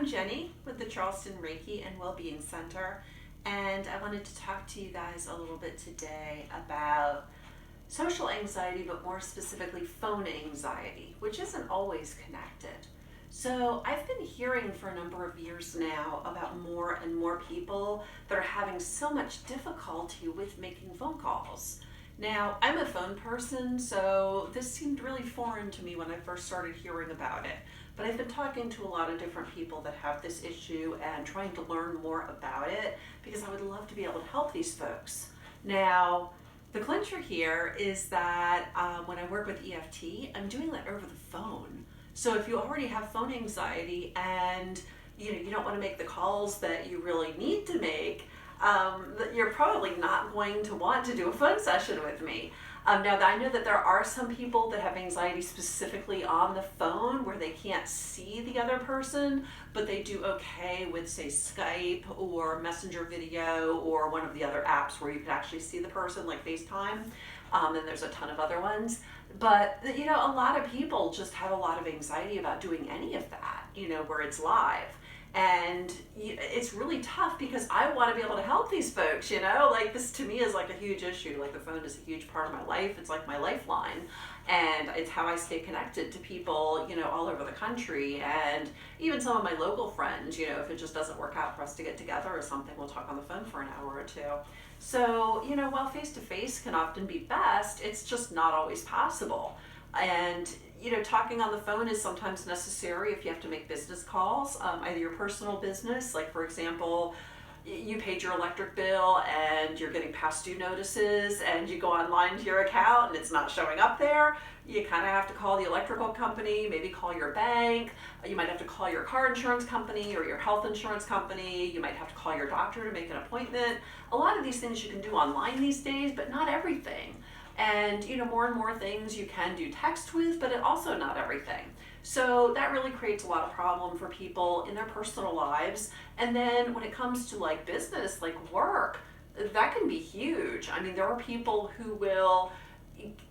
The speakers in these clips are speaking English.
I'm Jenny with the Charleston Reiki and Wellbeing Center, and I wanted to talk to you guys a little bit today about social anxiety, but more specifically phone anxiety, which isn't always connected. So I've been hearing for a number of years now about more and more people that are having so much difficulty with making phone calls. Now, I'm a phone person, so this seemed really foreign to me when I first started hearing about it. But I've been talking to a lot of different people that have this issue and trying to learn more about it because I would love to be able to help these folks. Now, the clincher here is that when I work with EFT, I'm doing that over the phone. So if you already have phone anxiety and you don't want to make the calls that you really need to make, you're probably not going to want to do a phone session with me. Now, I know that there are some people that have anxiety specifically on the phone where they can't see the other person, but they do okay with, say, Skype or Messenger video or one of the other apps where you can actually see the person, like FaceTime. And there's a ton of other ones. But, a lot of people just have a lot of anxiety about doing any of that, where it's live. And it's really tough because I want to be able to help these folks, like this to me is like a huge issue. Like the phone is a huge part of my life. It's like my lifeline, and it's how I stay connected to people, all over the country, and even some of my local friends, if it just doesn't work out for us to get together or something, we'll talk on the phone for an hour or two. So, while face-to-face can often be best, it's just not always possible. And talking on the phone is sometimes necessary if you have to make business calls, either your personal business, like for example, you paid your electric bill and you're getting past due notices and you go online to your account and it's not showing up there. You kind of have to call the electrical company, maybe call your bank. You might have to call your car insurance company or your health insurance company. You might have to call your doctor to make an appointment. A lot of these things you can do online these days, but not everything. And more and more things you can do text with, but also not everything. So that really creates a lot of problem for people in their personal lives. And then when it comes to like business, like work, that can be huge. I mean, there are people who will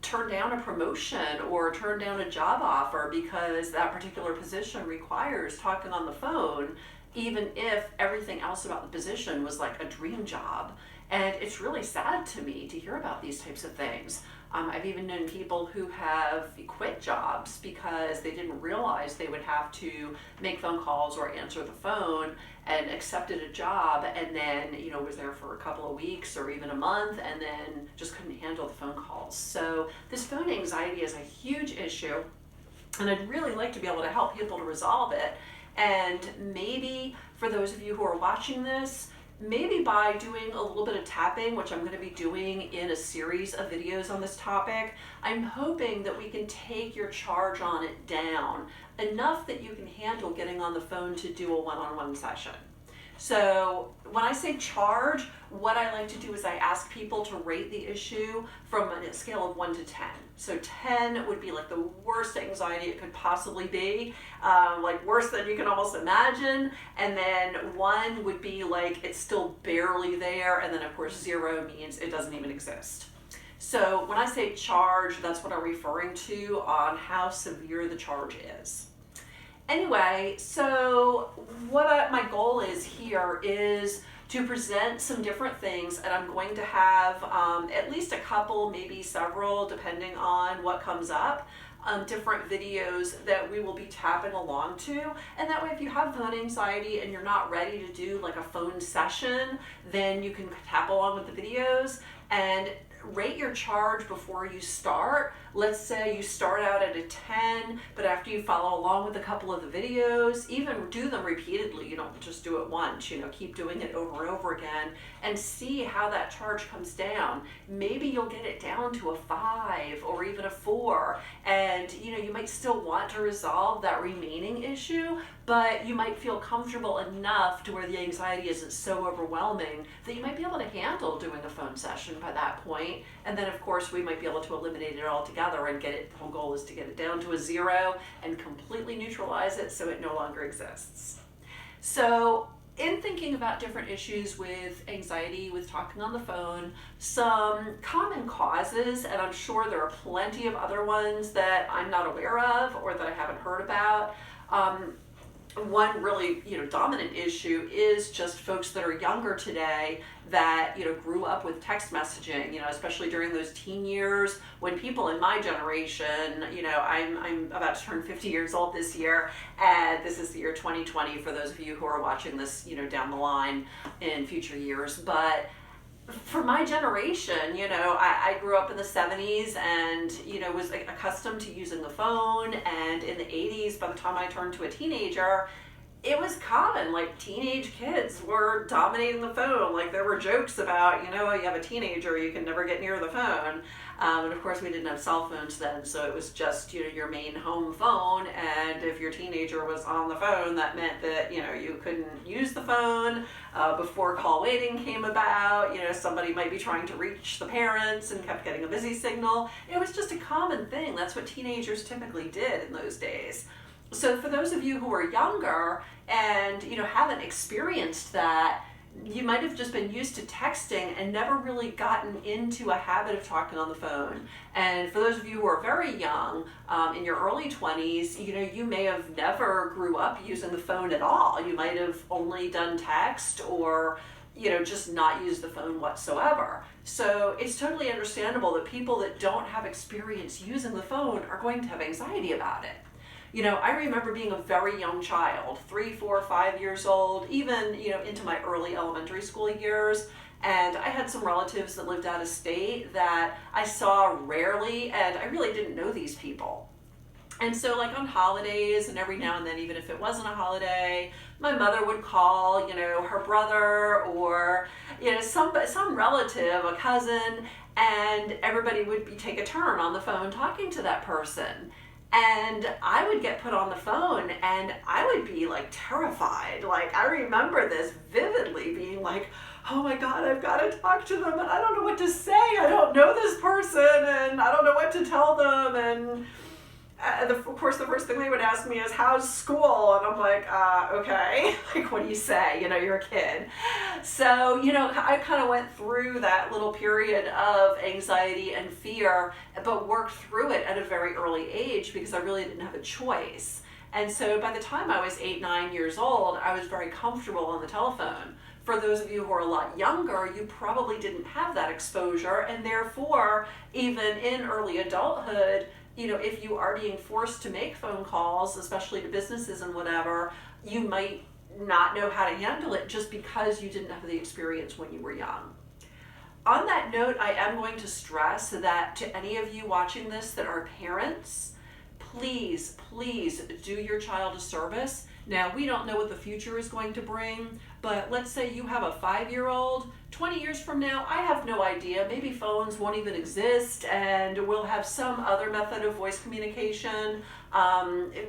turn down a promotion or turn down a job offer because that particular position requires talking on the phone, even if everything else about the position was like a dream job. And it's really sad to me to hear about these types of things. I've even known people who have quit jobs because they didn't realize they would have to make phone calls or answer the phone, and accepted a job and then, was there for a couple of weeks or even a month and then just couldn't handle the phone calls. So this phone anxiety is a huge issue, and I'd really like to be able to help people to resolve it. And maybe for those of you who are watching this, maybe by doing a little bit of tapping, which I'm going to be doing in a series of videos on this topic, I'm hoping that we can take your charge on it down enough that you can handle getting on the phone to do a one-on-one session. So when I say charge, what I like to do is I ask people to rate the issue from a scale of 1 to 10. So 10 would be like the worst anxiety it could possibly be, like worse than you can almost imagine. And then 1 would be like it's still barely there. And then of course 0 means it doesn't even exist. So when I say charge, that's what I'm referring to on how severe the charge is. Anyway, so what my goal is here is to present some different things, and I'm going to have at least a couple, maybe several, depending on what comes up, different videos that we will be tapping along to. And that way, if you have phone anxiety and you're not ready to do like a phone session, then you can tap along with the videos and rate your charge before you start. Let's say you start out at a 10, but after you follow along with a couple of the videos, even do them repeatedly, you don't just do it once, keep doing it over and over again and see how that charge comes down. Maybe you'll get it down to a 5 or even a 4, and you might still want to resolve that remaining issue, but you might feel comfortable enough to where the anxiety isn't so overwhelming that you might be able to handle doing a phone session by that point. And then of course we might be able to eliminate it altogether and get it, the whole goal is to get it down to a 0 and completely neutralize it so it no longer exists. So in thinking about different issues with anxiety, with talking on the phone, some common causes, and I'm sure there are plenty of other ones that I'm not aware of or that I haven't heard about, one really, dominant issue is just folks that are younger today that, grew up with text messaging, especially during those teen years when people in my generation, I'm about to turn 50 years old this year, and this is the year 2020 for those of you who are watching this, down the line in future years. But for my generation, I grew up in the 70s and, was accustomed to using the phone. And in the 80s, by the time I turned to a teenager, it was common, like teenage kids were dominating the phone. Like there were jokes about, you have a teenager, you can never get near the phone. And of course we didn't have cell phones then, so it was just, your main home phone. And if your teenager was on the phone, that meant that, you couldn't use the phone. Before call waiting came about, somebody might be trying to reach the parents and kept getting a busy signal. It was just a common thing. That's what teenagers typically did in those days. So for those of you who are younger and haven't experienced that, you might have just been used to texting and never really gotten into a habit of talking on the phone. And for those of you who are very young, in your early 20s, you may have never grew up using the phone at all. You might have only done text or just not use the phone whatsoever. So it's totally understandable that people that don't have experience using the phone are going to have anxiety about it. I remember being a very young child, 3, 4, 5 years old, even, into my early elementary school years. And I had some relatives that lived out of state that I saw rarely, and I really didn't know these people. And so like on holidays and every now and then, even if it wasn't a holiday, my mother would call, her brother or, some relative, a cousin, and everybody would take a turn on the phone talking to that person. And I would get put on the phone and I would be like terrified. Like I remember this vividly being like, oh my God, I've got to talk to them and I don't know what to say. I don't know this person and I don't know what to tell them. And of course, the first thing they would ask me is, how's school? And I'm like, okay, like, what do you say? You're a kid. So, I kind of went through that little period of anxiety and fear, but worked through it at a very early age because I really didn't have a choice. And so by the time I was 8, 9 years old, I was very comfortable on the telephone. For those of you who are a lot younger, you probably didn't have that exposure, and therefore, even in early adulthood, if you are being forced to make phone calls, especially to businesses and whatever, you might not know how to handle it just because you didn't have the experience when you were young. On that note, I am going to stress that to any of you watching this that are parents, please do your child a service. Now, we don't know what the future is going to bring, but let's say you have a 5-year-old. 20 years from now, I have no idea. Maybe phones won't even exist and we'll have some other method of voice communication.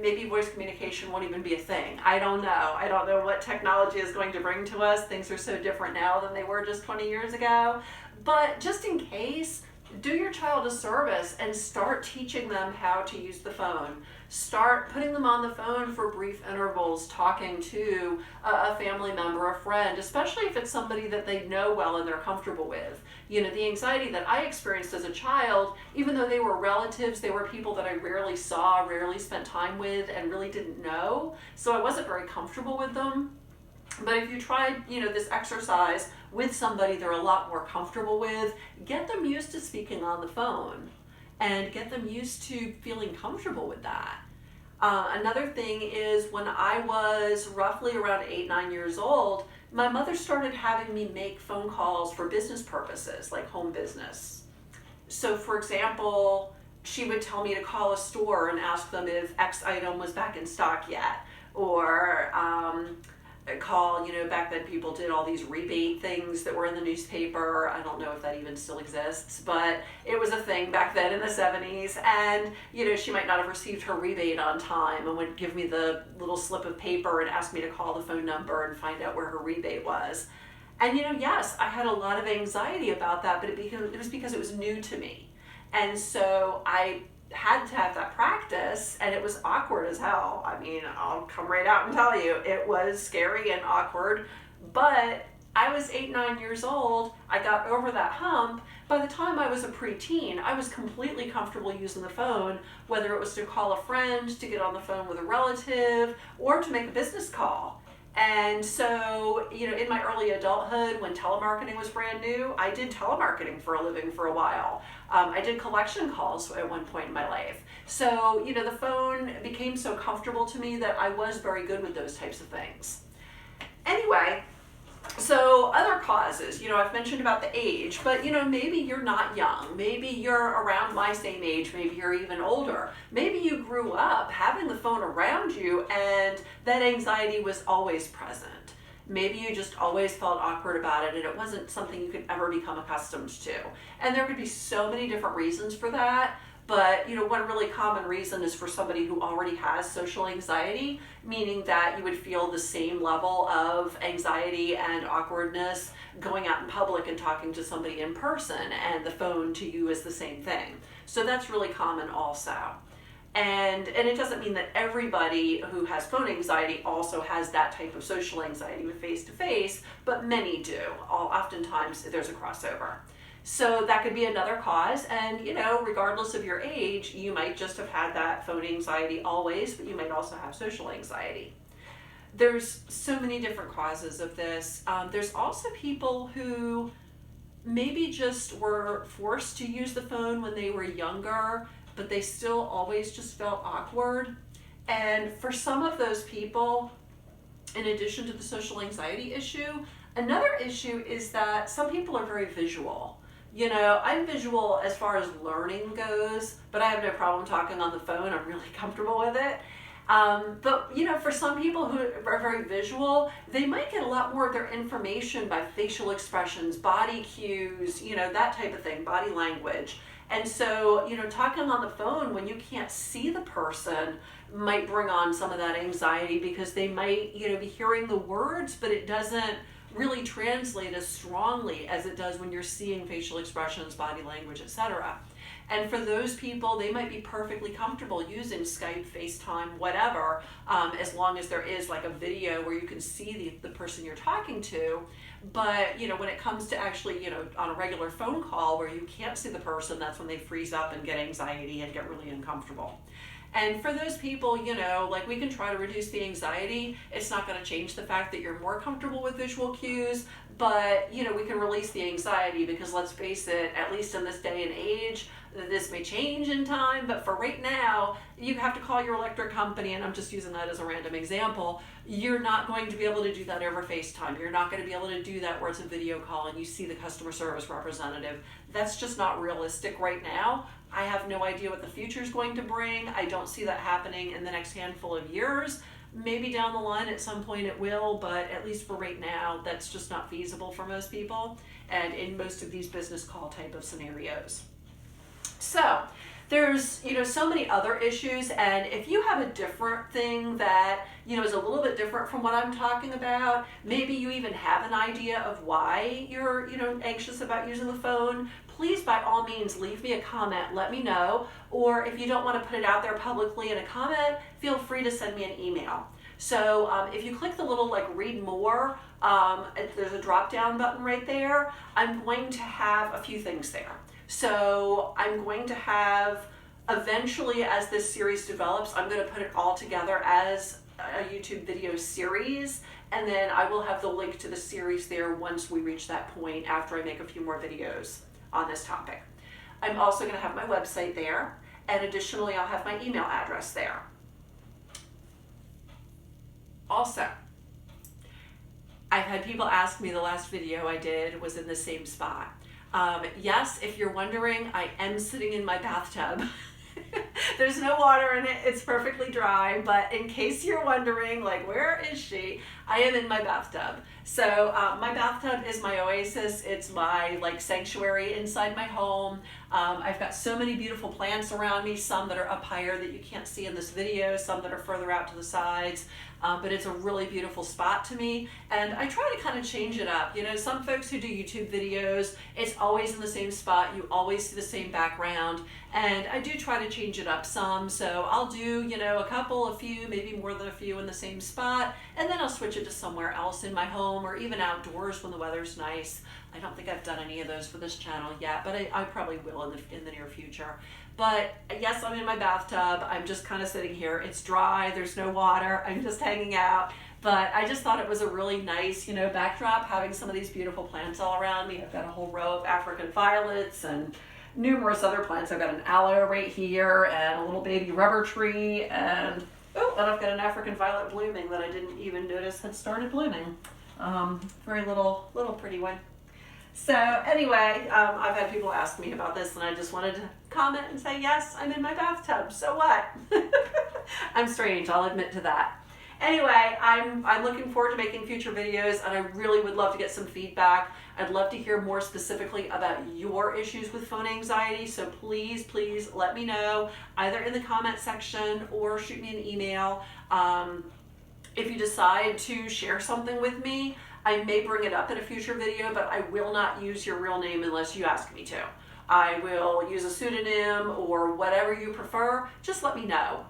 Maybe voice communication won't even be a thing. I don't know. I don't know what technology is going to bring to us. Things are so different now than they were just 20 years ago. But just in case, do your child a service and start teaching them how to use the phone. Start putting them on the phone for brief intervals, talking to a family member, a friend, especially if it's somebody that they know well and they're comfortable with. The anxiety that I experienced as a child, even though they were relatives, they were people that I rarely saw, rarely spent time with, and really didn't know. So I wasn't very comfortable with them. But if you tried, this exercise with somebody they're a lot more comfortable with, get them used to speaking on the phone and get them used to feeling comfortable with that. Another thing is when I was roughly around 8, 9 years old, my mother started having me make phone calls for business purposes, like home business. So for example, she would tell me to call a store and ask them if X item was back in stock yet, or call, back then people did all these rebate things that were in the newspaper. I don't know if that even still exists, but it was a thing back then in the 70s. And, she might not have received her rebate on time and would give me the little slip of paper and ask me to call the phone number and find out where her rebate was. And, yes, I had a lot of anxiety about that, but it was because it was new to me. And so I had to have that practice, and it was awkward as hell. I mean, I'll come right out and tell you, it was scary and awkward, but I was 8, 9 years old. I got over that hump. By the time I was a preteen, I was completely comfortable using the phone, whether it was to call a friend, to get on the phone with a relative, or to make a business call. And so, in my early adulthood, when telemarketing was brand new, I did telemarketing for a living for a while. I did collection calls at one point in my life. So, the phone became so comfortable to me that I was very good with those types of things. Anyway, so other causes, I've mentioned about the age, but maybe you're not young. Maybe you're around my same age. Maybe you're even older. Maybe you grew up having the phone around you and that anxiety was always present. Maybe you just always felt awkward about it and it wasn't something you could ever become accustomed to. And there could be so many different reasons for that. But one really common reason is for somebody who already has social anxiety, meaning that you would feel the same level of anxiety and awkwardness going out in public and talking to somebody in person, and the phone to you is the same thing. So that's really common also. And it doesn't mean that everybody who has phone anxiety also has that type of social anxiety with face-to-face, but many do. Oftentimes there's a crossover. So that could be another cause, and regardless of your age, you might just have had that phone anxiety always, but you might also have social anxiety. There's so many different causes of this. There's also people who maybe just were forced to use the phone when they were younger, but they still always just felt awkward. And for some of those people, in addition to the social anxiety issue, another issue is that some people are very visual. I'm visual as far as learning goes, but I have no problem talking on the phone. I'm really comfortable with it. But for some people who are very visual, they might get a lot more of their information by facial expressions, body cues, that type of thing, body language. And so, talking on the phone when you can't see the person might bring on some of that anxiety, because they might, be hearing the words, but it doesn't really translate as strongly as it does when you're seeing facial expressions, body language, etc. And for those people, they might be perfectly comfortable using Skype, FaceTime, whatever, as long as there is like a video where you can see the person you're talking to. But, when it comes to actually, on a regular phone call where you can't see the person, that's when they freeze up and get anxiety and get really uncomfortable. And for those people, we can try to reduce the anxiety. It's not going to change the fact that you're more comfortable with visual cues, but, we can release the anxiety, because let's face it, at least in this day and age, this may change in time, but for right now, you have to call your electric company, and I'm just using that as a random example. You're not going to be able to do that over FaceTime. You're not going to be able to do that where it's a video call and you see the customer service representative. That's just not realistic right now. I have no idea what the future is going to bring. I don't see that happening in the next handful of years. Maybe down the line at some point it will, but at least for right now, that's just not feasible for most people and in most of these business call type of scenarios. So there's, so many other issues, and if you have a different thing that, is a little bit different from what I'm talking about, maybe you even have an idea of why you're, anxious about using the phone, please by all means leave me a comment, let me know, or if you don't want to put it out there publicly in a comment, feel free to send me an email. So if you click the little read more, there's a drop down button right there. I'm going to have a few things there. So I'm going to have, eventually as this series develops, I'm going to put it all together as a YouTube video series, and then I will have the link to the series there once we reach that point after I make a few more videos on this topic. I'm also going to have my website there, and additionally I'll have my email address there. Also, I've had people ask me, the last video I did was in the same spot. Yes, if you're wondering, I am sitting in my bathtub. There's no water in it, it's perfectly dry, but in case you're wondering, where is she? I am in my bathtub. So my bathtub is my oasis. It's my sanctuary inside my home. I've got so many beautiful plants around me, some that are up higher that you can't see in this video, some that are further out to the sides. But it's a really beautiful spot to me, and I try to kind of change it up. Some folks who do YouTube videos, it's always in the same spot, you always see the same background, and I do try to change it up up some. So I'll do, a few, maybe more than a few in the same spot, and then I'll switch it to somewhere else in my home or even outdoors when the weather's nice. I don't think I've done any of those for this channel yet, but I probably will in the near future. But yes, I'm in my bathtub. I'm just kind of sitting here. It's dry. There's no water. I'm just hanging out. But I just thought it was a really nice, backdrop, having some of these beautiful plants all around me. I've got a whole row of African violets and numerous other plants. I've got an aloe right here and a little baby rubber tree, and I've got an African violet blooming that I didn't even notice had started blooming. Very little pretty one. So anyway, I've had people ask me about this, and I just wanted to comment and say, yes, I'm in my bathtub. So what? I'm strange. I'll admit to that. Anyway, I'm looking forward to making future videos, and I really would love to get some feedback. I'd love to hear more specifically about your issues with phone anxiety. So please let me know either in the comment section or shoot me an email. If you decide to share something with me, I may bring it up in a future video, but I will not use your real name unless you ask me to. I will use a pseudonym or whatever you prefer. Just let me know,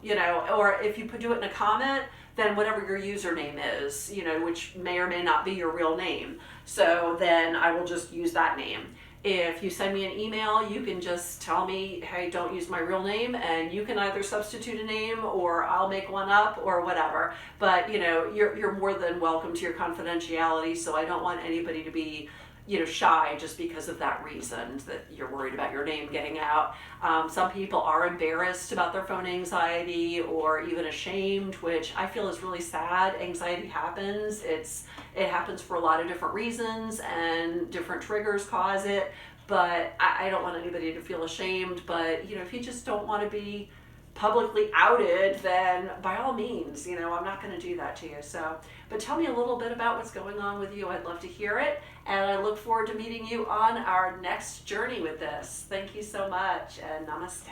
or if you do it in a comment, then whatever your username is, which may or may not be your real name. So then I will just use that name. If you send me an email, you can just tell me, hey, don't use my real name, and you can either substitute a name or I'll make one up or whatever. But you're more than welcome to your confidentiality, so I don't want anybody to be shy just because of that reason, that you're worried about your name getting out. Some people are embarrassed about their phone anxiety or even ashamed, which I feel is really sad. Anxiety happens. It happens for a lot of different reasons, and different triggers cause it. But I don't want anybody to feel ashamed. But if you just don't want to be publicly outed, then by all means, I'm not going to do that to you. So, but tell me a little bit about what's going on with you. I'd love to hear it, and I look forward to meeting you on our next journey with this. Thank you so much, and namaste.